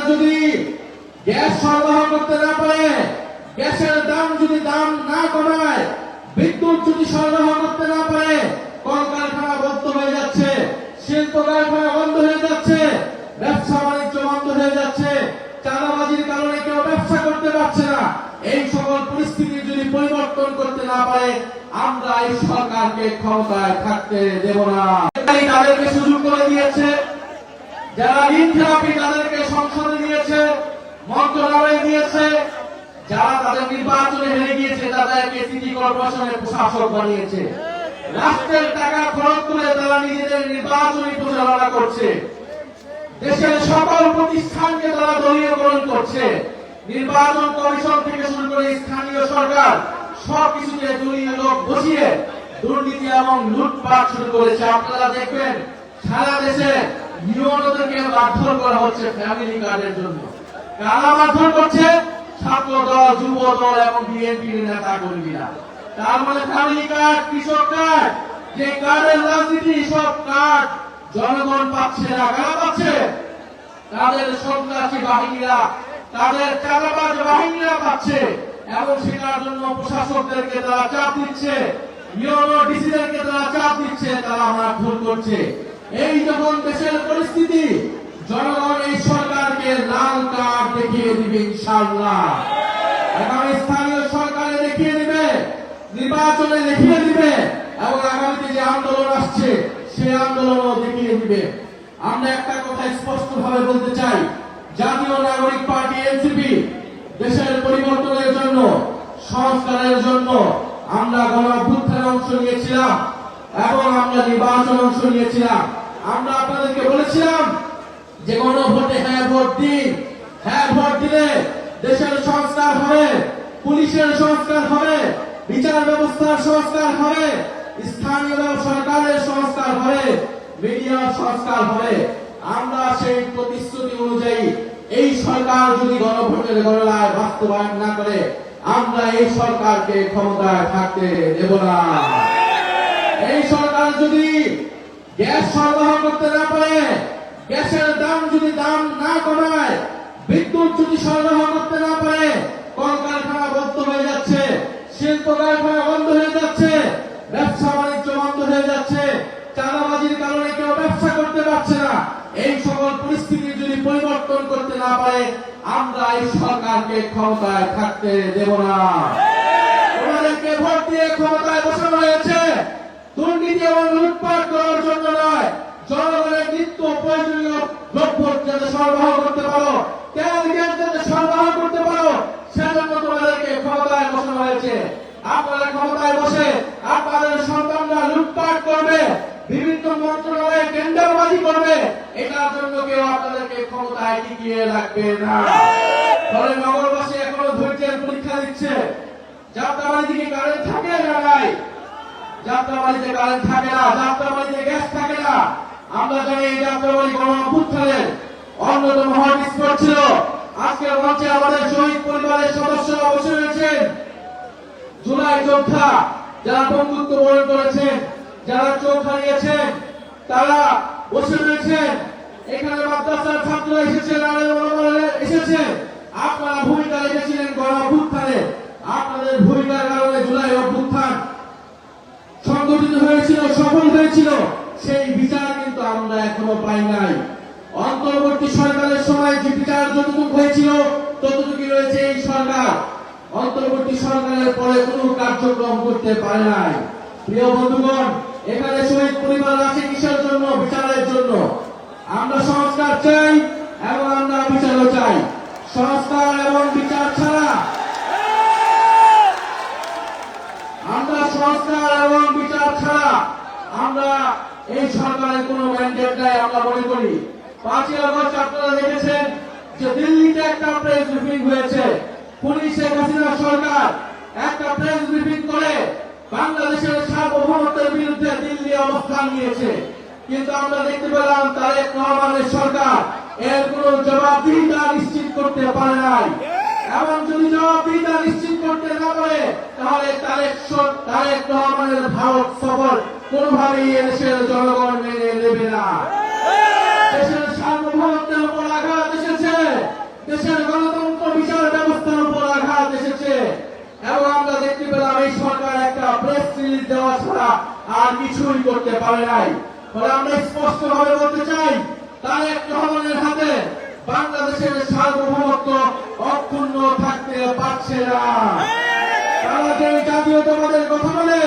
যদি গ্যাস সরবরাহ করতে না পারে, গ্যাসের দাম যদি দাম না কমায়, বিদ্যুৎ যদি সরবরাহ করতে না পারে, কলকারখানা বন্ধ হয়ে যাচ্ছে, শিল্প কারখানা বন্ধ হয়ে যাচ্ছে, ব্যবসা বাণিজ্য বন্ধ হয়ে যাচ্ছে, চাঁদাবাজির কারণে কেউ ব্যবসা করতে পারছে না। এই সকল পরিস্থিতি যদি পরিবর্তন করতে না পারে, আমরা এই সরকারকে ক্ষমতায় থাকতে দেব না। তাদেরকে সুযোগ করে দিয়েছে, যারা ঋণ থেরাপি তাদেরকে সংসদে দিয়েছে, মন্ত্রণালয়ে দিয়েছে, যারা তাদের নির্বাচনে হেরে গিয়েছে তাদেরকে সিটি কর্পোরেশনের প্রশাসক বানিয়েছে। রাষ্ট্রের টাকা খরচ করে তারা নিজেদের নির্বাচনী পরিচালনা করছে। দেশের সকল প্রতিষ্ঠানকে তারা দলীয়করণ করছে। নির্বাচন কমিশন থেকে শুরু করে স্থানীয় সরকার সবকিছুতে দলীয় লোক বসিয়ে দুর্নীতি এবং লুটপাট শুরু করেছে। আপনারা দেখবেন সারা দেশে নিয়মিতকে মারধর করা হচ্ছে ফ্যামিলি কার্ডের জন্য। কারা মারধর করছে? ছাত্র দল, যুব দল এবং বিএনপির নেতা কর্মীরা। তার মানে ফ্যামিলি কার্ড, কৃষক কার্ড, যে কার্ডের রাজনীতি, সব কার্ড জনগণ পাচ্ছে না। কারা পাচ্ছে? তাদের সন্ত্রাসী বাহিনীরা, তাদের চাঁদাবাজ বাহিনীরা পাচ্ছে। এবং সেটার জন্য প্রশাসকদেরকে তারা চাপ দিচ্ছে, ইউনো ডিসিদেরকে তারা চাপ দিচ্ছে, তারা মারধর করছে। এই যখন দেশের পরিস্থিতি, জনগণ এই সরকারকে লাল কার্ড দেখিয়ে দিবে ইনশাআল্লাহ। আগামী স্থানীয় সরকারে দেখিয়ে দিবে, নির্বাচনে দেখিয়ে দিবে, এবং আগামীতে যে আন্দোলন আসছে সেই আন্দোলনও দেখিয়ে দিবে। আমরা একটা কথা স্পষ্ট ভাবে বলতে চাই, জাতীয় নাগরিক পার্টি এনসিপি দেশের পরিবর্তনের জন্য, সংস্কারের জন্য আমরা গণ-অভ্যুত্থানে অংশ নিয়েছিলাম এবং আমরা নির্বাচনে অংশ নিয়েছিলাম। আমরা আপনাদেরকে বলেছিলাম যে গণভোটে হ্যাঁ ভোট দিন, হ্যাঁ ভোট দিলে দেশের সংস্কার হবে, পুলিশের সংস্কার হবে, বিচার ব্যবস্থার সংস্কার হবে, স্থানীয় সরকারের সংস্কার হবে, মিডিয়ার সংস্কার হবে। আমরা সেই প্রতিশ্রুতি অনুযায়ী এই সরকার যদি গণভোটের গণনায় বাস্তবায়ন না করে, আমরা এই সরকারকে ক্ষমতায় থাকতে দেব না। এই সরকার যদি গ্যাস সরবরাহ করতে না পারে, গ্যাসের দাম যদি দাম না কমায়, বিদ্যুৎ যদি সরবরাহ করতে না পারে, কলকারখানা বন্ধ হয়ে যাচ্ছে, শিল্প কারখানা বন্ধ হয়ে যাচ্ছে, ব্যবসা বাণিজ্য বন্ধ হয়ে যাচ্ছে, চাঁদাবাজির কারণে কেউ ব্যবসা করতে পারছে না। এই সকল পরিস্থিতি যদি পরিবর্তন করতে না পারে, আমরা এই সরকারকে ক্ষমতায় থাকতে দেব না। ওনাদেরকে ভোট দিয়ে ক্ষমতায় বসানো হয়েছে দুর্নীতি এবং লুটপাট করার জন্য নয়, জনগণের নিত্য প্রয়োজনীয় দ্রব্য যাতে সরবরাহ করতে পারো, তেল গ্যাস যাতে সরবরাহ করতে পারো, সেজন্য তোমাদেরকে ক্ষমতায় বসানো হয়েছে। আপনারা ক্ষমতায় বসে আপনাদের সন্তানরা লুটপাট করবে, বিভিন্ন মন্ত্রণালয়ে টেন্ডারবাজি করবে, এটার জন্য কেউ আপনাদেরকে ক্ষমতায় টিকিয়ে রাখবে না। ফলে নগরবাসী এখনো ধৈর্যের পরীক্ষা দিচ্ছে। যাত্রাবাড়িতে কি কারেন্ট থাকে না? নাই। যাত্রাবাড়িতে কারেন্ট থাকে না, যাত্রাবাড়িতে গ্যাস থাকে না। আমরা জানি এই যাত্রাবাড়ি গণ-অভ্যুত্থানের অন্যতম হটস্পট ছিল। আজকের মঞ্চে আমাদের শহীদ পরিবারের সদস্যরা বসে রয়েছেন, জুলাই যোদ্ধা যারা বন্ধুত্ব বরণ করেছেন, যারা চোখ হারিয়েছেন, তারা বসে রয়েছেন। এখানে মাদ্রাসার ছাত্ররা এসেছেন, এসেছেন। আপনারা ভূমিকা রেখেছিলেন গণ-অভ্যুত্থানে। আপনাদের ভূমিকার কারণে জুলাই অভ্যুত্থান সংগঠিত হয়েছিল, সফল হয়েছিল। সেই বিচার কিন্তু আমরা এখনো পাই নাই। অন্তর্বর্তী সরকারের সময় যে বিচার যতটুকু হয়েছিল ততটুকু রয়েছে এই সরকার। অন্তর্বর্তী সরকারের পরে কোনো কার্যক্রম করতে পারে নাই। প্রিয় বন্ধুগণ, এখানে শহীদ পরিবার আছে কিসের জন্য? বিচারের জন্য। আমরা সংস্কার চাই এবং আমরা বিচারও চাই। সংস্কার এবং বিচার ছাড়া, আমরা সংস্কার এবং বিচার ছাড়া আমরা এই সরকারের কোন ম্যান্ডেট নাই আমরা মনে করি। 5ই আগস্ট আপনারা দেখেছেন যে দিল্লিতে একটা প্রেস ব্রিফিং হয়েছে। পুলিশ শেখ হাসিনা সরকার একটা প্রেস ব্রিফিং করে বাংলাদেশের সার্বভৌমত্বের বিরুদ্ধে দিল্লি অবস্থান নিয়েছে। কিন্তু আমরা দেখতে পেলাম তারেক রহমানের সরকার এর কোন জবাবদিহিতা নিশ্চিত করতে পারে নাই। এবং যদি জবাবদিহিতা নিশ্চিত করতে না পারে, তাহলে তারেক রহমানের ভারত সফর কোনোভাবেই এদেশের জনগণ মেনে নেবে না। দেশের সার্বভৌমত্বের উপর আঘাত এসেছে। কিছুই করতে পারে নাই। ফলে আমরা স্পষ্ট ভাবে বলতে চাই, তারেক রহমানের হাতে বাংলাদেশের সার্বভৌমত্ব অক্ষুণ্ণ থাকতে পারছে না। তারা যে জাতীয়তাবাদের কথা বলে,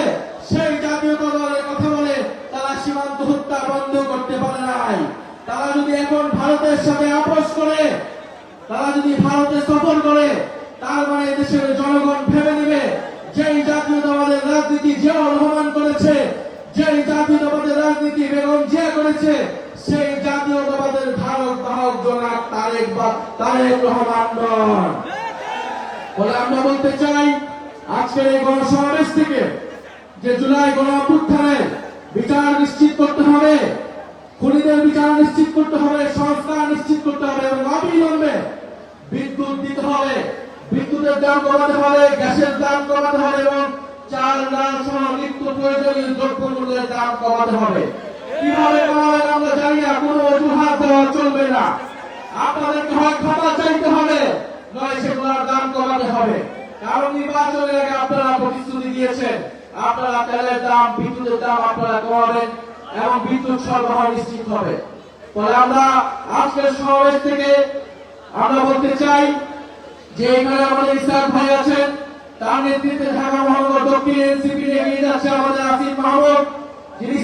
সেই জাতীয়তাবাদের কথা বলে তারা সীমান্ত হত্যা বন্ধ করতে পারে নাই। তারা যদি এখন ভারতের সাথে আপোষ করে, তারা যদি ভারতে সফর করে, তার মানে দেশের জনগণ ভেবে নেবে যেই জাতীয়তাবাদের রাজনীতি জিয়াউর রহমান করেছে, যেই জাতীয়তাবাদের রাজনীতি বেগম জিয়া করেছে, সেই জাতীয়তাবাদের ধারক বাহক জনাব তারেক রহমান নন। বলে আমরা বলতে চাই, আজকের এই গণসমাবেশ থেকে যে জুলাই গণঅভ্যুত্থানে বিচার নিশ্চিত করতে হবে, খুনিদের বিচার নিশ্চিত করতে হবে, সংস্কার নিশ্চিত করতে হবে এবং অবিলম্বে বিদ্যুৎ দিতে হবে, বিদ্যুতের দাম কমাতে হবে, গ্যাসের দাম কমাতে হবে এবং চাল ডাল সহ নিত্য প্রয়োজনীয় দ্রব্যমূল্যের দাম কমাতে হবে। কিভাবে কমাবেন আমরা জানি না, কোনো অজুহাত দেওয়া চলবে না। আপনাদেরকে হয় ক্ষমা চাইতে হবে, নয় সেগুলোর দাম কমাতে হবে। কারণ নির্বাচনের আগে আপনারা প্রতিশ্রুতি দিয়েছেন, আপনারা তেলের দাম, বিদ্যুতের দাম আপনারা কমাবেন এবং বিদ্যুৎ সরবরাহ নিশ্চিত হবে। ফলে আমরা আজকের সমাবেশ থেকে আমরা বলতে চাই যে এখানে আমাদের ইসরাক ভাই আছেন, তার নেতৃত্বে ঢাকা মহানগর দক্ষিণ এনসিপি এগিয়ে যাচ্ছে আমাদের আসিফ মাহমুদ, যিনি